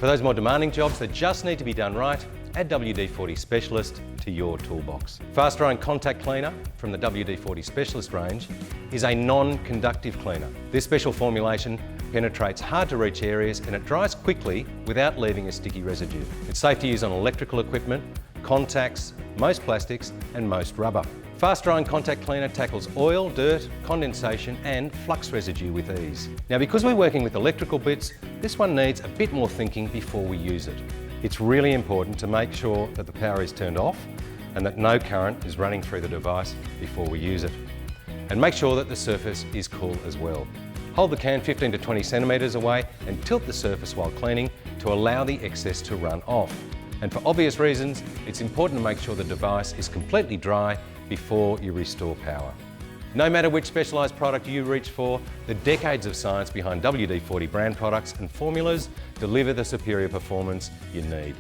For those more demanding jobs that just need to be done right, add WD-40 Specialist to your toolbox. Fast drying contact cleaner from the WD-40 Specialist range is a non-conductive cleaner. This special formulation penetrates hard to reach areas and it dries quickly without leaving a sticky residue. It's safe to use on electrical equipment, contacts, most plastics and most rubber. Fast drying contact cleaner tackles oil, dirt, condensation and flux residue with ease. Now because we're working with electrical bits, this one needs a bit more thinking before we use it. It's really important to make sure that the power is turned off and that no current is running through the device before we use it. And make sure that the surface is cool as well. Hold the can 15 to 20 centimetres away and tilt the surface while cleaning to allow the excess to run off. And for obvious reasons, it's important to make sure the device is completely dry before you restore power. No matter which specialised product you reach for, the decades of science behind WD-40 brand products and formulas deliver the superior performance you need.